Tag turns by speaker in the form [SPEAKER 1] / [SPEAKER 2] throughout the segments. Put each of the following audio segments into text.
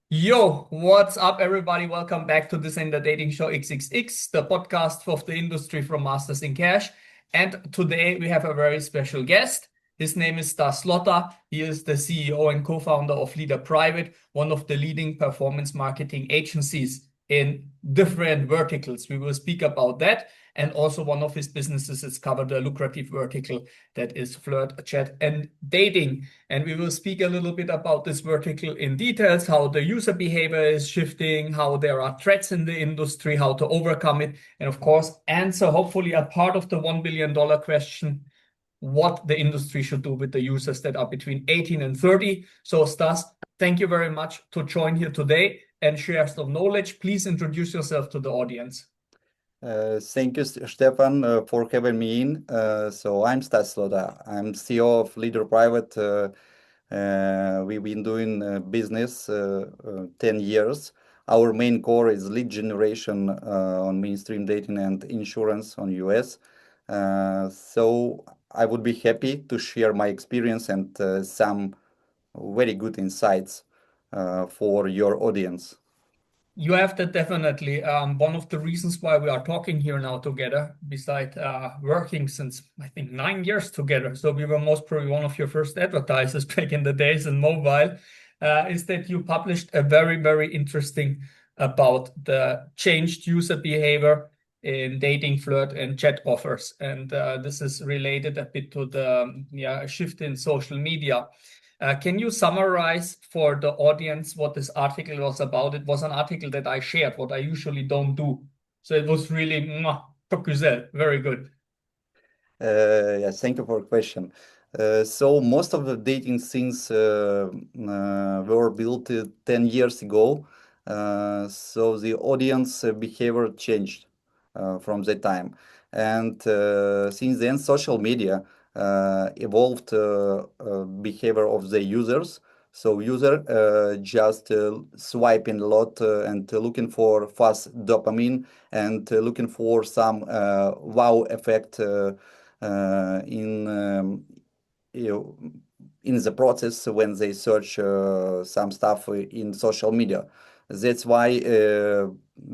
[SPEAKER 1] Yo, what's up, everybody? Welcome back to this in the dating show XXX, the podcast of the industry from Masters in Cash. And today we have a very special guest. His name is Stas Slota. He is the CEO and co-founder of Leaderprivate, one of the leading performance marketing agencies in different verticals. We will speak about that. And also one of his businesses is covered a lucrative vertical that is flirt, chat, and dating. And we will speak a little bit about this vertical in details, how the user behavior is shifting, how there are threats in the industry, how to overcome it, and of course, answer hopefully a part of the $1 billion question, what the industry should do with the users that are between 18 and 30. So Stas, thank you very much to join here today and share some knowledge. Please introduce yourself to the audience.
[SPEAKER 2] Thank you, Stefan, for having me in. So I'm Stas Slota. I'm CEO of Leaderprivate. We've been doing business 10 years. Our main core is lead generation on mainstream dating and insurance on US. So I would be happy to share my experience and some very good insights for your audience.
[SPEAKER 1] You have that definitely. One of the reasons why we are talking here now together, beside working since I think 9 years together, so we were most probably one of your first advertisers back in the days in mobile, is that you published a very, very interesting about the changed user behavior in dating, flirt, and chat offers. And this is related a bit to the shift in social media. Can you summarize for the audience what this article was about? It was an article that I shared, what I usually don't do. So it was really very good.
[SPEAKER 2] Yes, thank you for the question. So most of the dating scenes were built 10 years ago. So the audience behavior changed from that time. And since then, social media evolved behavior of the users. So user just swiping a lot and looking for fast dopamine and looking for some wow effect in you know, in the process when they search some stuff in social media. That's why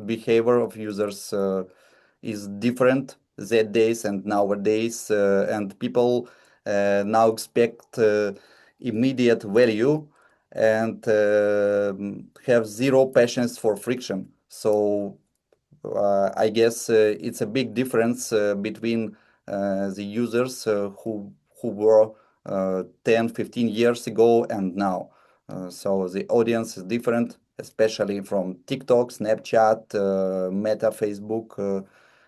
[SPEAKER 2] behavior of users is different that days and nowadays, and people now expect immediate value and have zero patience for friction. So I guess it's a big difference between the users who were 10, 15 years ago and now. So the audience is different, especially from TikTok, Snapchat, Meta, Facebook.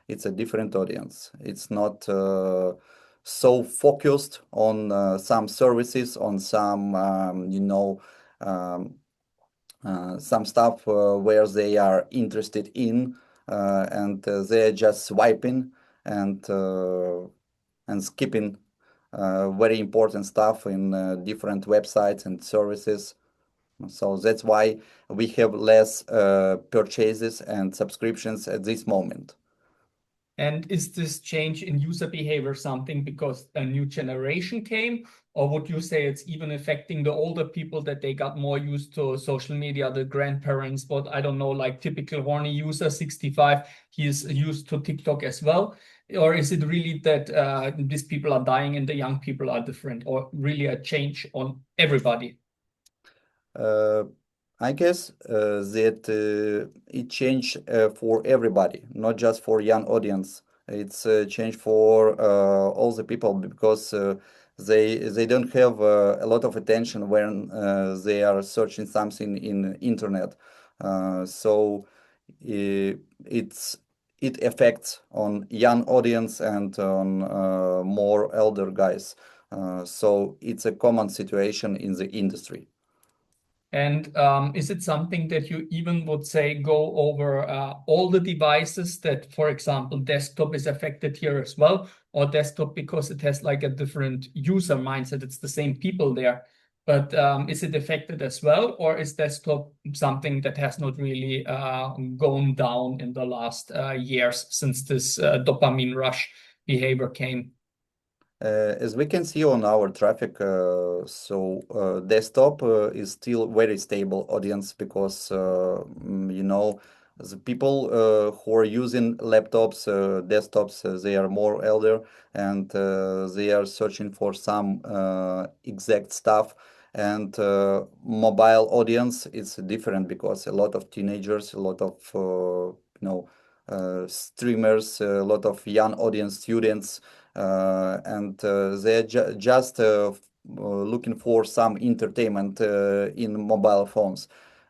[SPEAKER 2] It's a different audience. It's not so focused on some services, on some, some stuff where they are interested in, and they're just swiping and skipping very important stuff in different websites and services. So that's why we have less purchases and subscriptions at this moment.
[SPEAKER 1] And is this change in user behavior something because a new generation came, or would you say it's even affecting the older people that they got more used to social media, the grandparents, but I don't know, like typical horny user 65, he's used to TikTok as well? Or is it really that these people are dying and the young people are different, or really a change on everybody?
[SPEAKER 2] Uh, I guess that it changed for everybody, not just for young audience. It's a change for all the people because they don't have a lot of attention when they are searching something in internet. So it's it affects on young audience and on more elder guys. So it's a common situation in the industry.
[SPEAKER 1] And is it something that you even would say go over all the devices that, for example, desktop is affected here as well, or desktop because it has like a different user mindset, it's the same people there, but is it affected as well, or is desktop something that has not really gone down in the last years since this dopamine rush behavior came?
[SPEAKER 2] As we can see on our traffic, desktop is still very stable audience because the people who are using laptops, desktops, they are more elder and they are searching for some exact stuff. And mobile audience is different because a lot of teenagers, a lot of streamers, a lot of young audience students and they're just looking for some entertainment in mobile phones.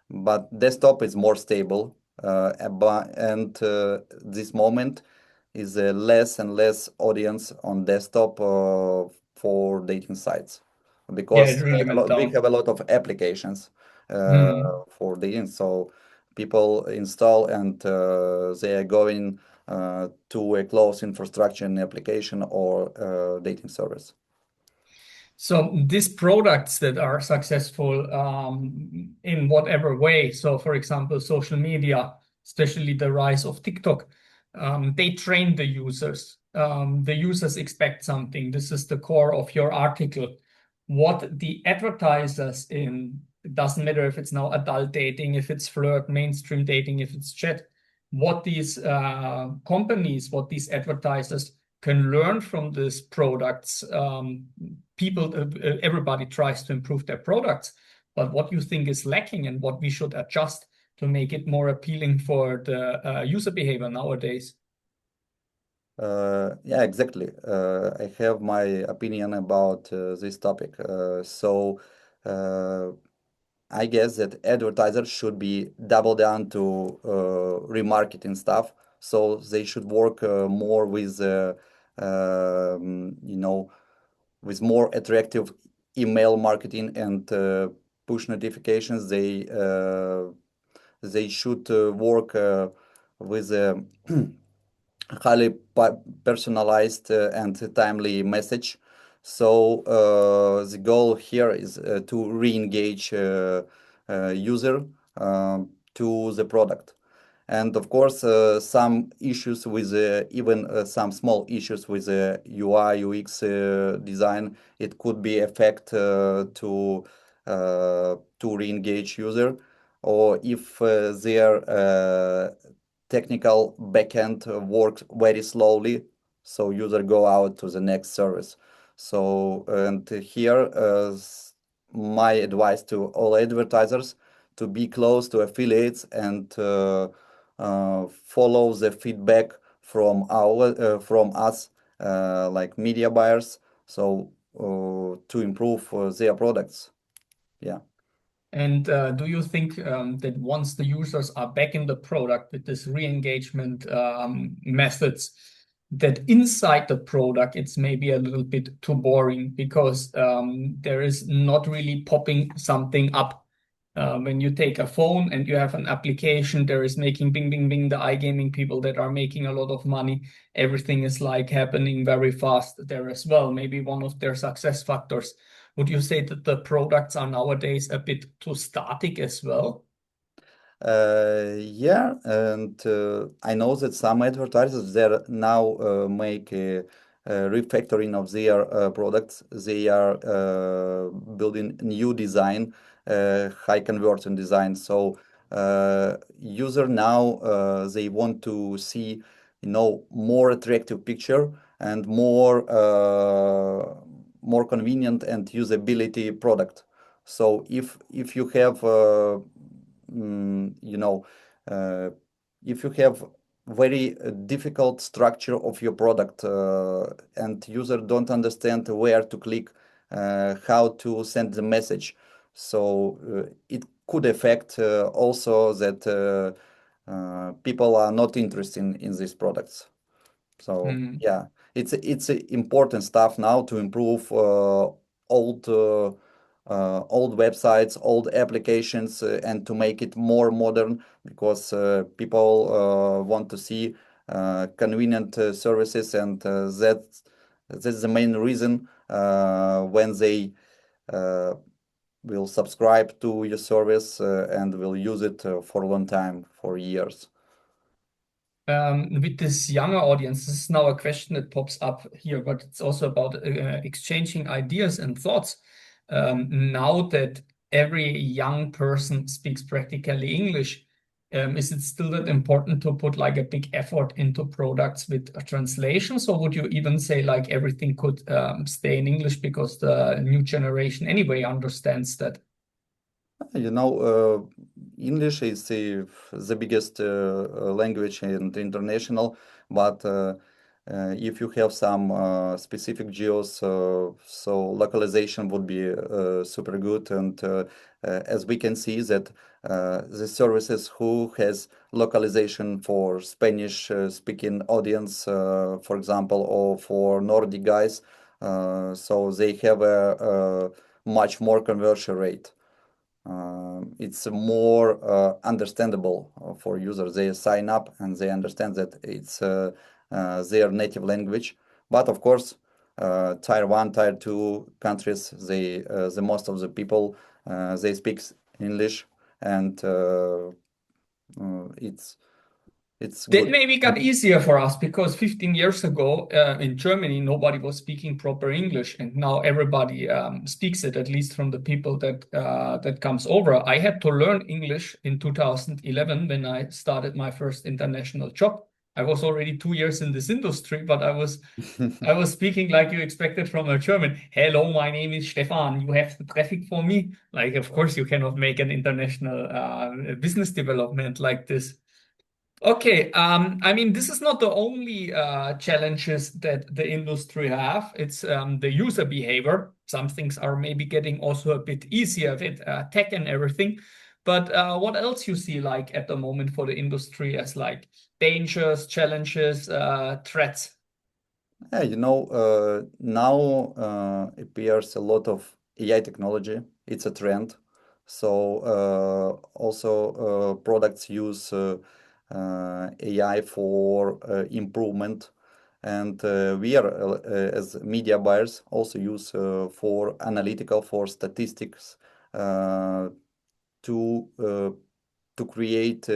[SPEAKER 2] But desktop is more stable, and this moment is less and less audience on desktop for dating sites
[SPEAKER 1] Yeah,
[SPEAKER 2] because
[SPEAKER 1] it really went
[SPEAKER 2] we
[SPEAKER 1] down.
[SPEAKER 2] have a lot of applications
[SPEAKER 1] Hmm.
[SPEAKER 2] for dating. So people install and they are going to a closed infrastructure and application or dating service.
[SPEAKER 1] So these products that are successful in whatever way, so for example, social media, especially the rise of TikTok, they train the users. The users expect something. This is the core of your article. What the advertisers in, it doesn't matter if it's now adult dating, if it's flirt, mainstream dating, if it's chat, what these companies, what these advertisers can learn from these products. Everybody tries to improve their products, but what you think is lacking and what we should adjust to make it more appealing for the user behavior nowadays.
[SPEAKER 2] Yeah, exactly. I have my opinion about this topic. Uh, I guess that advertisers should be double down to remarketing stuff. So they should work more with, with more attractive email marketing and push notifications. They should work with highly personalized and timely message. So the goal here is to re-engage user to the product. And of course, some issues with even some small issues with the UI UX design, it could be effect to re-engage user, or if their technical backend works very slowly, so user go out to the next service. So and here my advice to all advertisers to be close to affiliates and follow the feedback from us like media buyers, so to improve their products. Yeah.
[SPEAKER 1] And do you think that once the users are back in the product with this re-engagement methods, that inside the product it's maybe a little bit too boring because there is not really popping something up? When you take a phone and you have an application, there is making bing, bing, bing, the iGaming people that are making a lot of money. Everything is like happening very fast there as well. Maybe one of their success factors. Would you say that the products are nowadays a bit too static as well?
[SPEAKER 2] Yeah, and I know that some advertisers there now make a refactoring of their products. They are building new design, high conversion design. So user now they want to see, more attractive picture and more convenient and usability product. So if you have mm, you know, uh, if you have very difficult structure of your product and user don't understand where to click, how to send the message, so it could affect also that people are not interested in these products. So
[SPEAKER 1] Hmm.
[SPEAKER 2] yeah, it's important stuff now to improve old old websites, old applications, and to make it more modern because people want to see convenient services, and that's the main reason when they uh, will subscribe to your service and will use it for a long time, for years.
[SPEAKER 1] with this younger audience, this is now a question that pops up here, but it's also about exchanging ideas and thoughts. Now that every young person speaks practically English, is it still that important to put like a big effort into products with translations, or would you even say like everything could stay in English because the new generation anyway understands that?
[SPEAKER 2] You know, English is the biggest language and international, but if you have some specific geos, so localization would be super good. And as we can see that the services who has localization for Spanish speaking audience, for example, or for Nordic guys, so they have a much more conversion rate. It's more understandable for users. They sign up and they understand that it's their native language. But of course, tier one, tier two countries, the most of the people they speak English, and it's
[SPEAKER 1] That
[SPEAKER 2] good.
[SPEAKER 1] maybe got easier for us because 15 years ago in Germany, nobody was speaking proper English, and now everybody speaks it, at least from the people that comes over. I had to learn English in 2011 when I started my first international job. I was already 2 years in this industry, but I was speaking like you expected from a German. Hello, my name is Stefan. You have the traffic for me. Like, of course, you cannot make an international business development like this. Okay, I mean, this is not the only challenges that the industry have. It's the user behavior. Some things are maybe getting also a bit easier with tech and everything. But what else you see like at the moment for the industry as like dangers, challenges, threats?
[SPEAKER 2] Yeah, you know, now appears a lot of AI technology. It's a trend. So also products use AI for improvement, and we are as media buyers also use for analytical, for statistics, uh, to uh, to create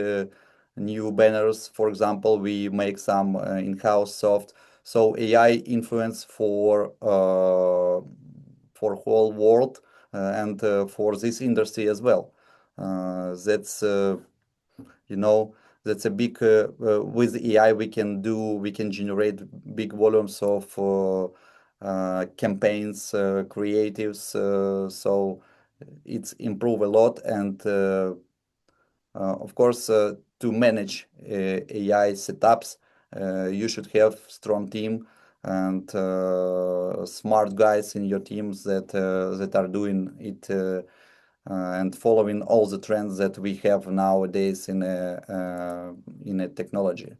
[SPEAKER 2] new banners. For example, we make some in-house soft. So AI influence for whole world and for this industry as well. That's you know that's a big with AI we can generate big volumes of campaigns, creatives. So it's improve a lot and of course, to manage AI setups, you should have strong team and smart guys in your teams that are doing it and following all the trends that we have nowadays in a technology.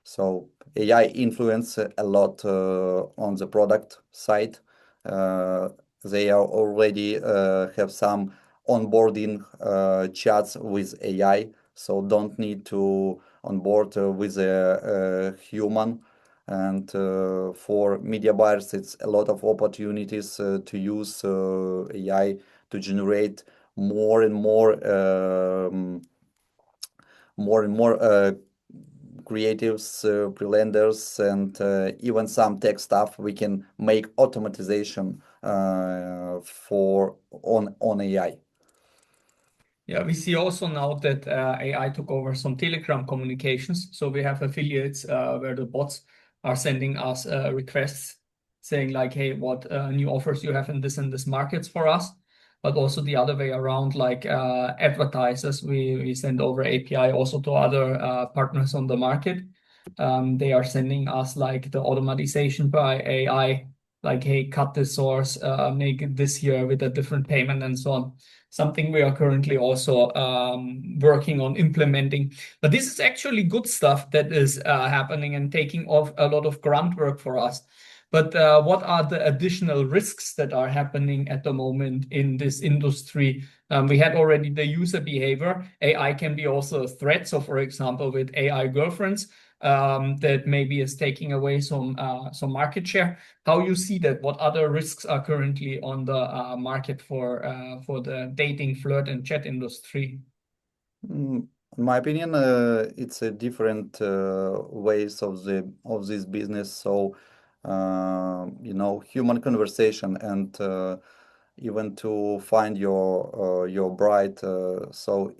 [SPEAKER 2] So AI influence a lot on the product side. Uh, they are already have some onboarding chats with AI, so don't need to onboard with a human. And for media buyers, it's a lot of opportunities to use AI to generate more and more more and more creatives, pre-lenders, and even some tech stuff we can make automatization for on AI.
[SPEAKER 1] Yeah, we see also now that AI took over some Telegram communications. So we have affiliates where the bots are sending us requests saying like, hey, what new offers you have in this and this markets for us. But also the other way around, like advertisers, we send over API also to other partners on the market. They are sending us like the automatization by AI, like, hey, cut this source, make it this year with a different payment and so on. Something we are currently also working on implementing. But this is actually good stuff that is happening and taking off a lot of groundwork for us. But what are the additional risks that are happening at the moment in this industry? We had already the user behavior. AI can be also a threat. So, for example, with AI girlfriends, that maybe is taking away some market share. How you see that? What other risks are currently on the market for the dating, flirt, and chat industry?
[SPEAKER 2] In my opinion, it's a different ways of this business. So, human conversation and even to find your bride. So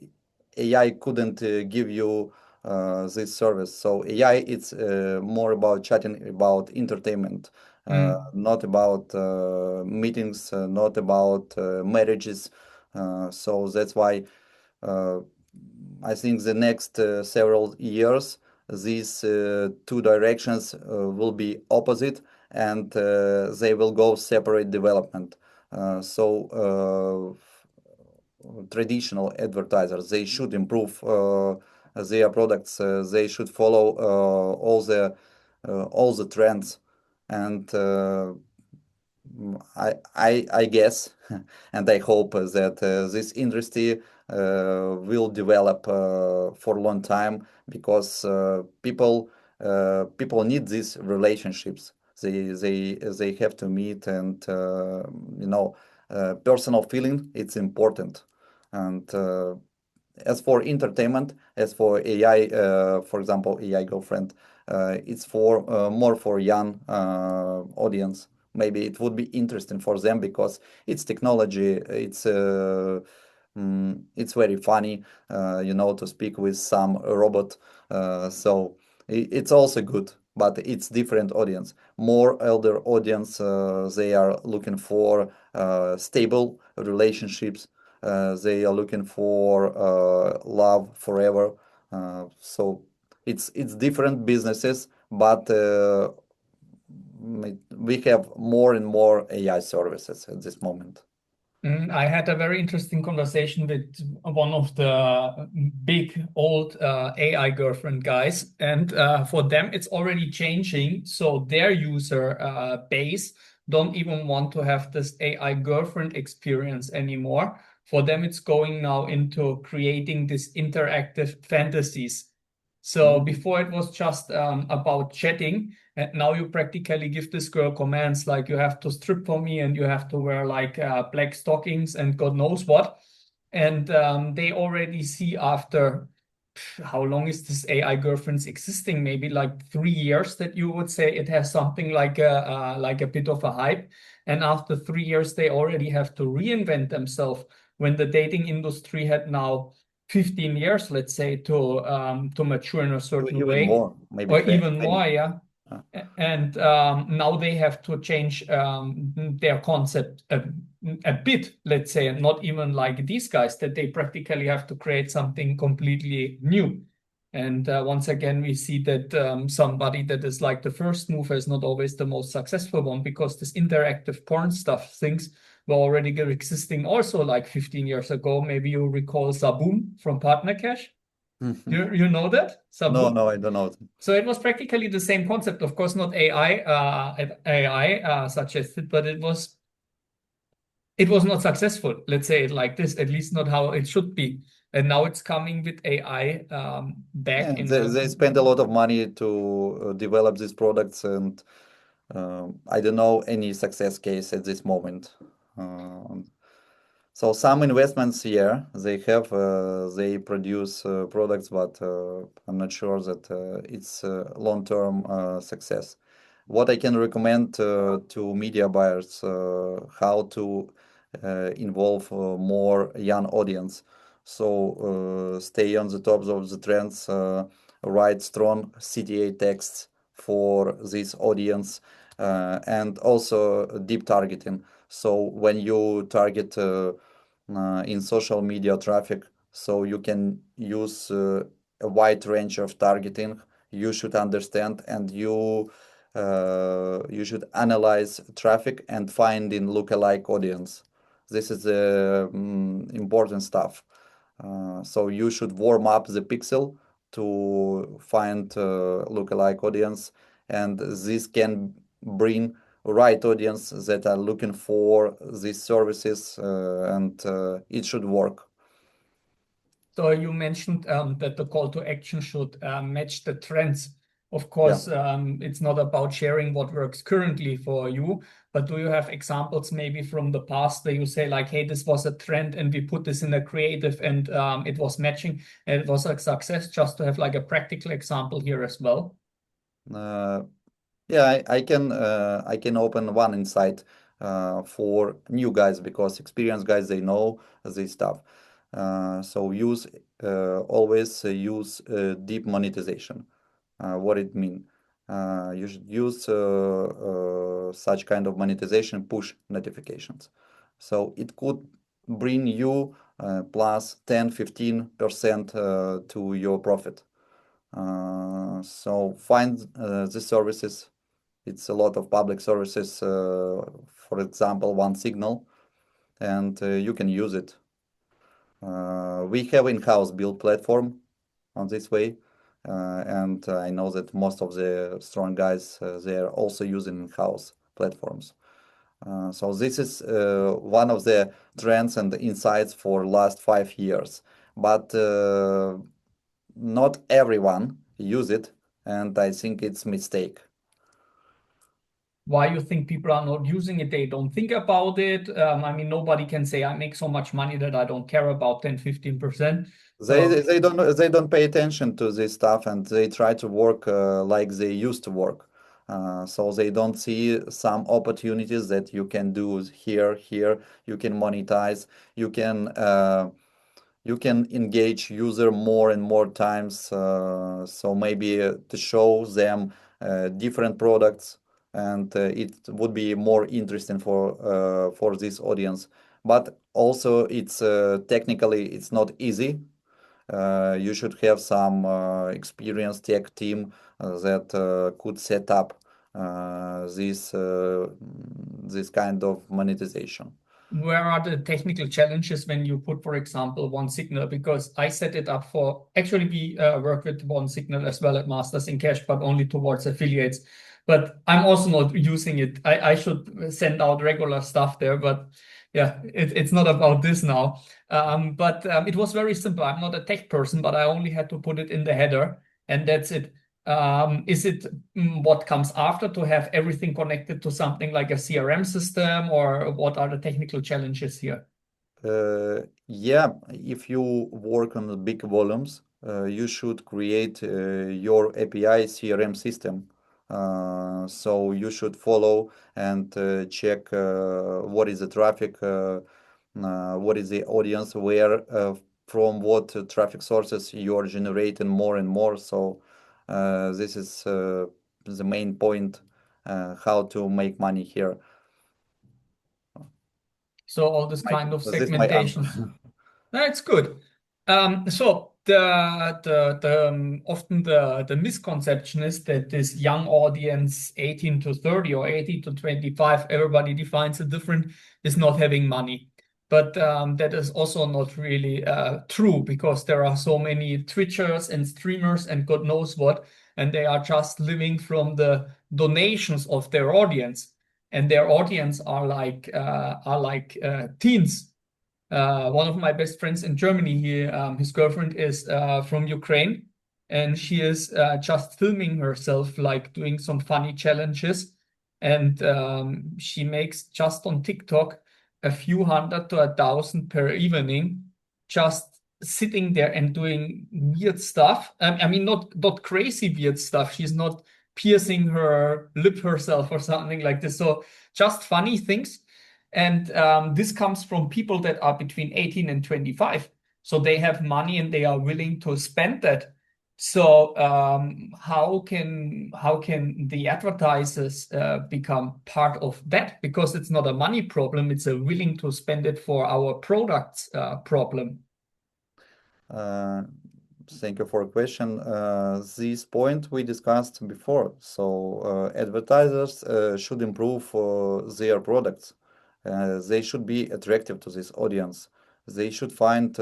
[SPEAKER 2] AI couldn't give you this service. So AI, it's more about chatting, about entertainment,
[SPEAKER 1] Mm.
[SPEAKER 2] not about meetings, not about marriages. So that's why. Uh, I think the next several years, these two directions will be opposite, and they will go separate development. Traditional advertisers, they should improve their products. They should follow all the trends, and I guess and I hope that this industry will develop for a long time because people need these relationships. They have to meet, and personal feeling, it's important. And as for entertainment, as for AI, for example, AI girlfriend, it's for more for young audience. Maybe it would be interesting for them because it's technology. It's very funny, to speak with some robot. So it's also good, but it's different audience. More elder audience, they are looking for stable relationships. They are looking for love forever. So it's different businesses, but we have more and more AI services at this moment.
[SPEAKER 1] I had a very interesting conversation with one of the big old AI girlfriend guys, and for them it's already changing. So their user base don't even want to have this AI girlfriend experience anymore. For them, it's going now into creating these interactive fantasies. So
[SPEAKER 2] Mhm.
[SPEAKER 1] before it was just about chatting, and now you practically give this girl commands like you have to strip for me and you have to wear like black stockings and God knows what. And they already see after how long is this AI girlfriends existing? Maybe like 3 years that you would say it has something like a bit of a hype. And after 3 years, they already have to reinvent themselves. When the dating industry had now 15 years, let's say, to mature in a certain
[SPEAKER 2] Even
[SPEAKER 1] way,
[SPEAKER 2] more, maybe
[SPEAKER 1] or even
[SPEAKER 2] 20.
[SPEAKER 1] more, yeah.
[SPEAKER 2] Uh,
[SPEAKER 1] And now they have to change their concept a bit, let's say, and not even like these guys, that they practically have to create something completely new. And once again, we see that somebody that is like the first mover is not always the most successful one, because this interactive porn stuff things were already existing also like 15 years ago. Maybe you recall Zaboom from Partner Cash. You know that?
[SPEAKER 2] No,
[SPEAKER 1] Zaboom?
[SPEAKER 2] no, I don't know.
[SPEAKER 1] So it was practically the same concept. Of course, not AI suggested, but it was not successful. Let's say it like this, at least not how it should be. And now it's coming with AI back
[SPEAKER 2] Yeah,
[SPEAKER 1] in
[SPEAKER 2] they spend a lot of money to develop these products, and I don't know any success case at this moment. Um, So some investments, yeah, they produce products, but I'm not sure that it's long-term success. What I can recommend to media buyers, how to involve more young audience. So stay on the tops of the trends, write strong CTA texts for this audience, and also deep targeting. So when you target in social media traffic, so you can use a wide range of targeting. You should understand, and you should analyze traffic and find in lookalike audience. This is the important stuff. So you should warm up the pixel to find lookalike audience, and this can bring right audience that are looking for these services, and it should work.
[SPEAKER 1] So you mentioned that the call to action should match the trends. Of
[SPEAKER 2] Yeah.
[SPEAKER 1] course, it's not about sharing what works currently for you, but do you have examples maybe from the past where you say like, hey, this was a trend and we put this in a creative and it was matching and it was a success, just to have like a practical example here as well?
[SPEAKER 2] Uh, Yeah, I can open one insight for new guys because experienced guys they know this stuff. So use always use deep monetization. What it mean? You should use such kind of monetization push notifications. So it could bring you plus 10, 15% to your profit. So find the services. It's a lot of public services, for example, one signal, and you can use it. We have in-house build platform on this way, and I know that most of the strong guys they are also using in-house platforms. So this is one of the trends and the insights for last 5 years. But not everyone use it, and I think it's mistake.
[SPEAKER 1] Why you think people are not using it? They don't think about it. I mean, nobody can say I make so much money that I don't care about 10, 15%. So
[SPEAKER 2] They don't pay attention to this stuff and they try to work like they used to work. So they don't see some opportunities that you can do here. You can monetize. You can you can engage user more and more times. So maybe to show them different products, and it would be more interesting for this audience. But also, it's technically it's not easy. You should have some experienced tech team that could set up this kind of monetization.
[SPEAKER 1] where are the technical challenges when you put, for example, one signal? Because I set it up for actually we work with one signal as well at Masters in Cash, but only towards affiliates. But I'm also not using it. I should send out regular stuff there, but yeah, it's not about this now. But it was very simple. I'm not a tech person, but I only had to put it in the header, and that's it. Is it what comes after to have everything connected to something like a CRM system, or what are the technical challenges here?
[SPEAKER 2] Yeah, if you work on the big volumes, you should create your API CRM system. So you should follow and check what is the traffic, what is the audience, where from what traffic sources you are generating more and more. So this is the main point, how to make money here.
[SPEAKER 1] So all this kind of
[SPEAKER 2] This is my answer.
[SPEAKER 1] segmentations. That's good. So often the misconception is that this young audience, 18 to 30 or 18 to 25, everybody defines it different, is not having money. But that is also not really true, because there are so many Twitchers and streamers and God knows what, and they are just living from the donations of their audience, and their audience are like teens. One of my best friends in Germany, his girlfriend is from Ukraine, and she is just filming herself, like doing some funny challenges. And she makes just on TikTok a few hundred to 1,000 per evening, just sitting there and doing weird stuff. I mean, not crazy weird stuff. She's not piercing her lip herself or something like this. So just funny things. And this comes from people that are between 18 and 25. So they have money and they are willing to spend that. So how can the advertisers become part of that? Because it's not a money problem, it's a willing to spend it for our products problem.
[SPEAKER 2] Uh, Thank you for a question. This point we discussed before. So advertisers should improve their products. They should be attractive to this audience. They should find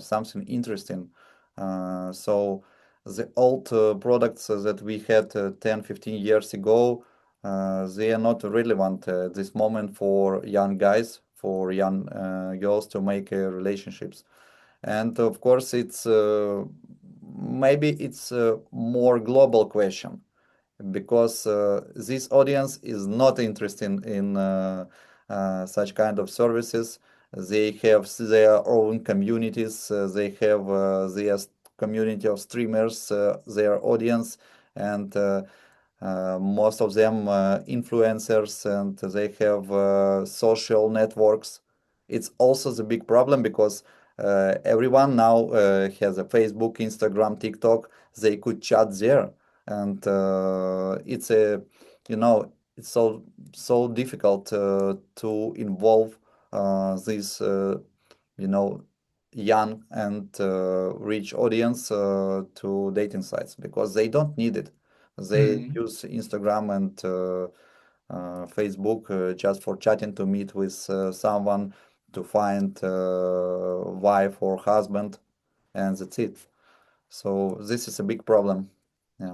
[SPEAKER 2] something interesting. So the old products that we had 10, 15 years ago, they are not relevant at this moment for young guys, for young girls to make relationships. And of course, it's maybe it's a more global question because this audience is not interested in such kind of services. They have their own communities. They have their community of streamers, their audience, and most of them influencers, and they have social networks. It's also the big problem because everyone now has a Facebook, Instagram, TikTok. They could chat there, and it's a, you know, it's so difficult to involve this, you know, young and rich audience to dating sites because they don't need it. They
[SPEAKER 1] Hmm.
[SPEAKER 2] use Instagram and Facebook just for chatting to meet with someone to find wife or husband, and that's it. So this is a big problem. Yeah.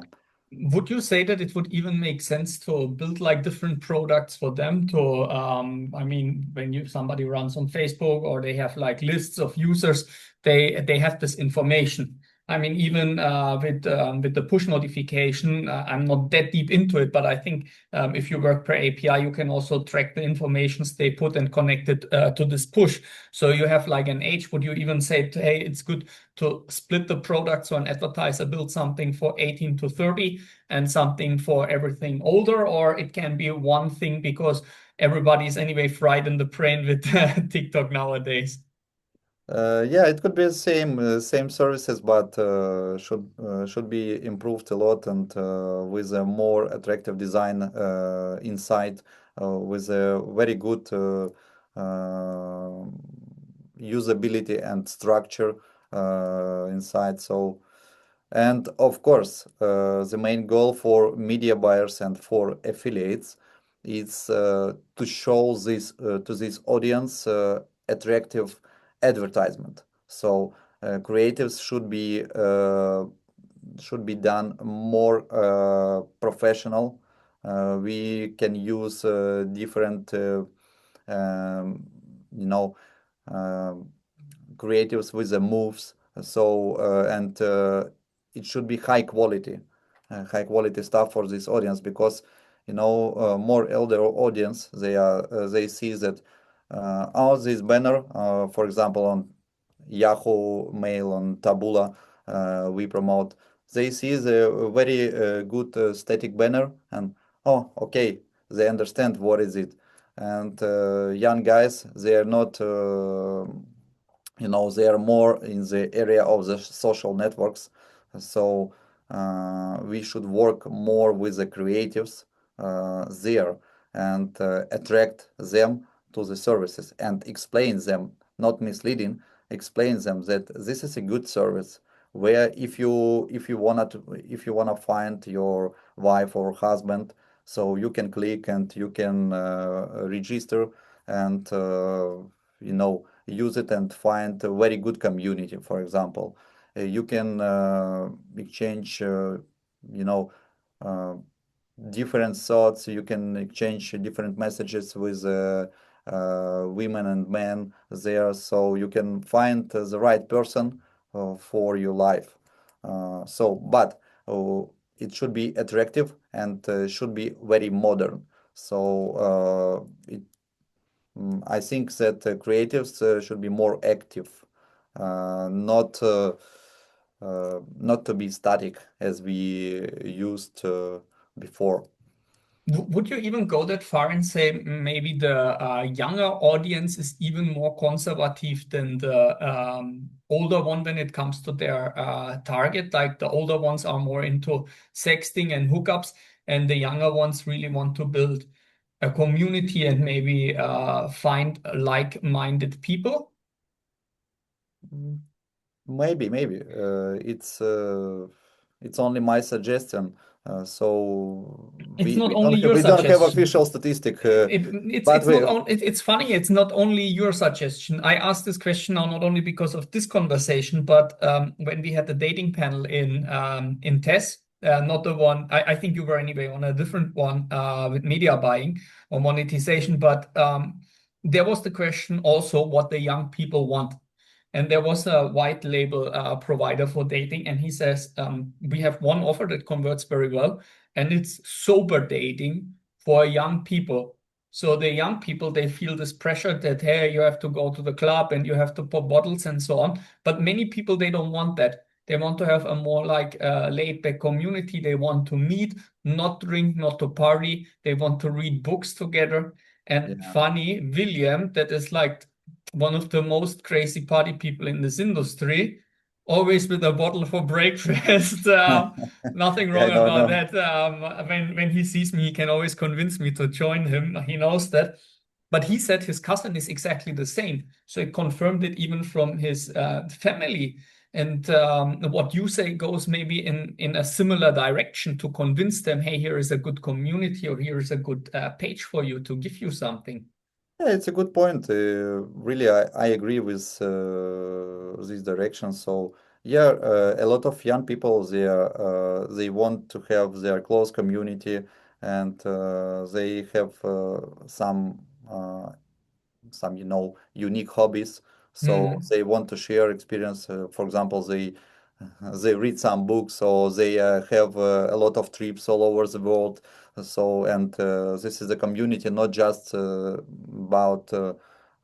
[SPEAKER 1] Would you say that it would even make sense to build like different products for them to, I mean, when somebody runs on Facebook or they have like lists of users, they have this information. I mean, even with the push notification, I'm not that deep into it, but I think if you work per API, you can also track the informations they put and connect it to this push. So you have like an age. Would you even say, hey, it's good to split the product so an advertiser builds something for 18 to 30 and something for everything older, or it can be one thing because everybody's anyway fried in the brain with TikTok nowadays.
[SPEAKER 2] Yeah, it could be the same services, but should be improved a lot and with a more attractive design inside, with a very good usability and structure inside. So, and of course, the main goal for media buyers and for affiliates is to show this to this audience attractive advertisement. So creatives should be done more professional. We can use different, um, you know, um creatives with the moves. So and it should be high quality stuff for this audience because more elder audience they see that oh, this banner, for example, on Yahoo Mail, on Taboola, we promote. They see the very good static banner and oh, okay, they understand what is it. And young guys, they are not, they are more in the area of the social networks. So we should work more with the creatives there and attract them to the services and explain them, not misleading, explain them that this is a good service where if you wanna find your wife or husband, so you can click and you can register and use it and find a very good community. For example, you can exchange you know uh, different thoughts. You can exchange different messages with women and men there, so you can find the right person for your life. But it should be attractive and should be very modern. So I think that creatives should be more active, not to be static as we used before.
[SPEAKER 1] Would you even go that far and say maybe the younger audience is even more conservative than the older one when it comes to their target? Like the older ones are more into sexting and hookups, and the younger ones really want to build a community and maybe find like-minded people.
[SPEAKER 2] Mm, maybe it's only my suggestion. So
[SPEAKER 1] It's not
[SPEAKER 2] we
[SPEAKER 1] only
[SPEAKER 2] don't have
[SPEAKER 1] your
[SPEAKER 2] we don't have
[SPEAKER 1] suggestion.
[SPEAKER 2] official statistic, but
[SPEAKER 1] It's not
[SPEAKER 2] we
[SPEAKER 1] on, it's funny. It's not only your suggestion. I asked this question now not only because of this conversation, but when we had the dating panel in TES, not the one. I think you were anyway on a different one with media buying or monetization. But there was the question also what the young people want. and there was a white label provider for dating, and he says, we have one offer that converts very well, and it's sober dating for young people. So the young people, they feel this pressure that, hey, you have to go to the club and you have to pop bottles and so on. But many people, they don't want that. They want to have a more like laid back community. They want to meet, not drink, not to party. They want to read books together. And
[SPEAKER 2] Yeah.
[SPEAKER 1] funny, William, that is like one of the most crazy party people in this industry, always with a bottle for breakfast. Nothing
[SPEAKER 2] Yeah, I
[SPEAKER 1] wrong
[SPEAKER 2] know,
[SPEAKER 1] about
[SPEAKER 2] no.
[SPEAKER 1] that. When he sees me, he can always convince me to join him. He knows that. But he said his cousin is exactly the same. So he confirmed it even from his family. And what you say goes maybe in a similar direction to convince them, hey, here is a good community or here is a good page for you to give you something.
[SPEAKER 2] Yeah, it's a good point. Really, I agree with this direction. So, yeah, a lot of young people they want to have their close community, and they have some unique hobbies, so
[SPEAKER 1] Hmm.
[SPEAKER 2] they want to share experience. For example, they read some books, or they have a lot of trips all over the world. So, and this is a community not just about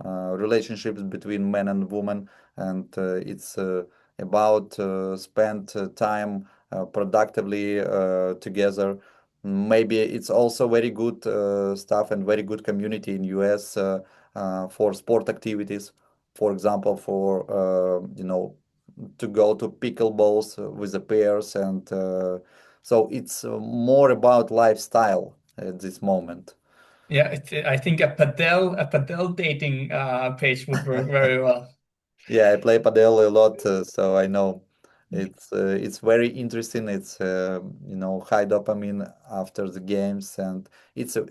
[SPEAKER 2] relationships between men and women, and it's about spend time productively together. Maybe it's also very good stuff and very good community in US for sport activities. For example, for to go to pickleballs with the pairs, and so it's more about lifestyle at this moment.
[SPEAKER 1] Yeah, I think a padel dating page would work very well.
[SPEAKER 2] Yeah, I play padel a lot, so I know it's very interesting. It's high dopamine after the games, and it's a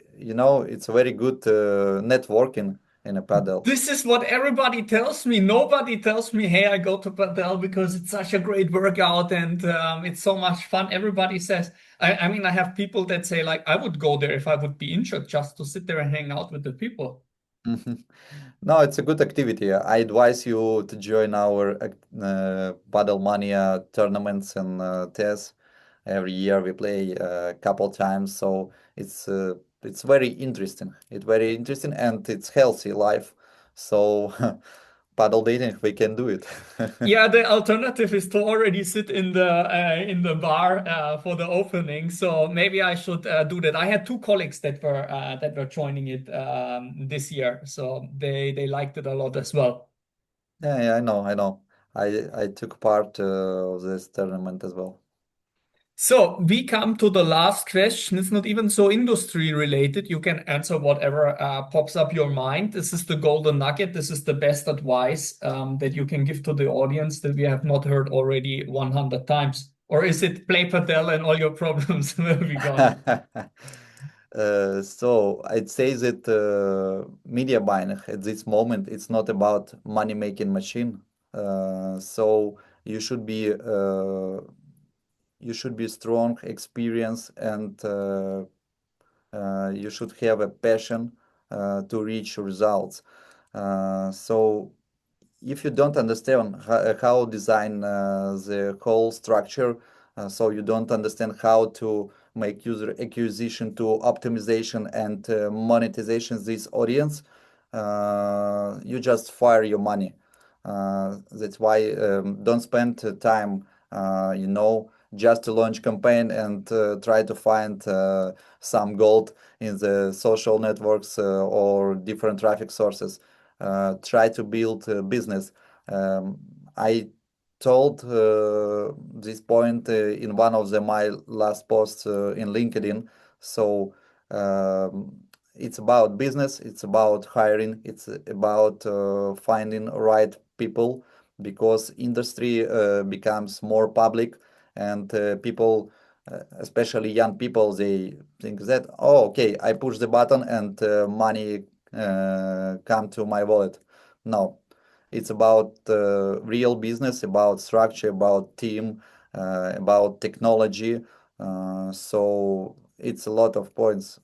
[SPEAKER 2] very good networking in a padel.
[SPEAKER 1] This is what everybody tells me. Nobody tells me, hey, I go to padel because it's such a great workout and it's so much fun. Everybody says, I mean, I have people that say, like, I would go there if I would be injured just to sit there and hang out with the people.
[SPEAKER 2] Mhm. No, it's a good activity. I advise you to join our Paddle Mania tournaments and tests. Every year we play a couple times, so it's very interesting. It's very interesting and it's healthy life. So paddle dating, we can do it.
[SPEAKER 1] Yeah, the alternative is to already sit in the bar for the opening. So maybe I should do that. I had two colleagues that were joining it this year, so they liked it a lot as well.
[SPEAKER 2] Yeah, yeah, I know, I know. I took part of this tournament as well.
[SPEAKER 1] So we come to the last question. It's not even so industry related. You can answer whatever pops up your mind. This is the golden nugget. This is the best advice that you can give to the audience that we have not heard already 100 times. Or is it play padel and all your problems will be gone?
[SPEAKER 2] So I'd say that media buying at this moment it's not about money making machine. So you should be uh, you should be strong, experienced, and you should have a passion to reach results. So if you don't understand how design the whole structure, so you don't understand how to make user acquisition to optimization and monetization this audience, you just fire your money. That's why don't spend time, just to launch campaign and try to find some gold in the social networks or different traffic sources. Try to build a business. Um, I told this point in one of my last posts in LinkedIn. So it's about business, it's about hiring, it's about finding right people, because industry becomes more public, and people, especially young people, they think that, oh, okay, I push the button and money come to my wallet. No, it's about real business, about structure, about team, about technology. So it's a lot of points.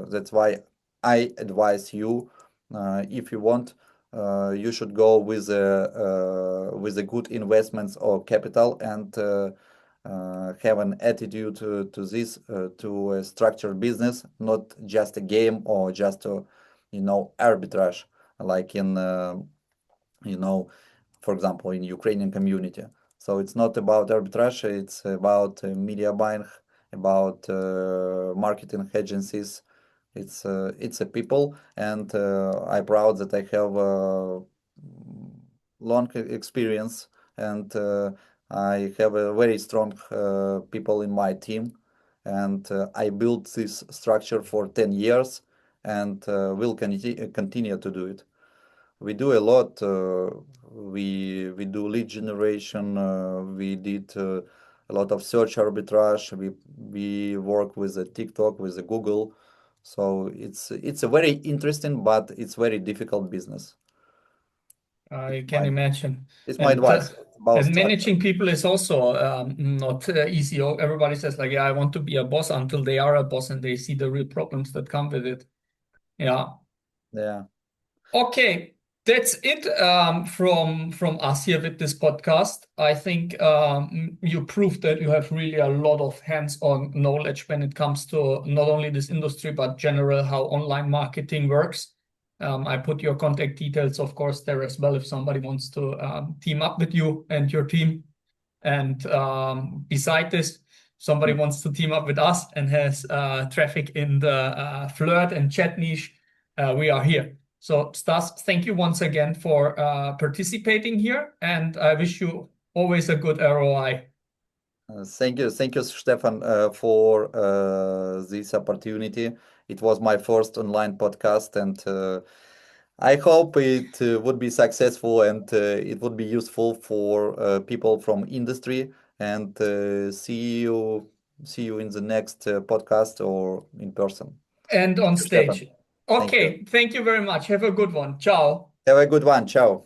[SPEAKER 2] That's why I advise you, if you want, you should go with a good investments or capital and have an attitude to this to a structured business, not just a game or just a, arbitrage like in you know for example in Ukrainian community. So it's not about arbitrage, it's about media buying, about marketing agencies. It's a people, and I'm proud that I have long experience, and I have a very strong people in my team, and I built this structure for 10 years, and will continue to do it. We do a lot. We do lead generation. We did a lot of search arbitrage. We work with the TikTok, with the Google. So it's a very interesting, but it's very difficult business.
[SPEAKER 1] I
[SPEAKER 2] It's
[SPEAKER 1] can
[SPEAKER 2] my
[SPEAKER 1] imagine.
[SPEAKER 2] it's my
[SPEAKER 1] And
[SPEAKER 2] advice about structure.
[SPEAKER 1] managing people is also not easy. Everybody says like, yeah, I want to be a boss until they are a boss and they see the real problems that come with it. Yeah.
[SPEAKER 2] Yeah.
[SPEAKER 1] Okay, that's it from us here with this podcast. I think you proved that you have really a lot of hands-on knowledge when it comes to not only this industry but general how online marketing works. I put your contact details, of course, there as well if somebody wants to team up with you and your team. And beside this, somebody wants to team up with us and has traffic in the flirt and chat niche. We are here. So Stas, thank you once again for participating here, and I wish you always a good ROI.
[SPEAKER 2] Thank you, Stefan, for this opportunity. It was my first online podcast, and I hope it would be successful, and it would be useful for people from industry. And see you in the next podcast or in person.
[SPEAKER 1] And
[SPEAKER 2] Thank
[SPEAKER 1] on
[SPEAKER 2] you, Stefan.
[SPEAKER 1] stage.
[SPEAKER 2] Thank you.
[SPEAKER 1] Okay, thank you very much. Have a good one. Ciao.
[SPEAKER 2] Have a good one. Ciao.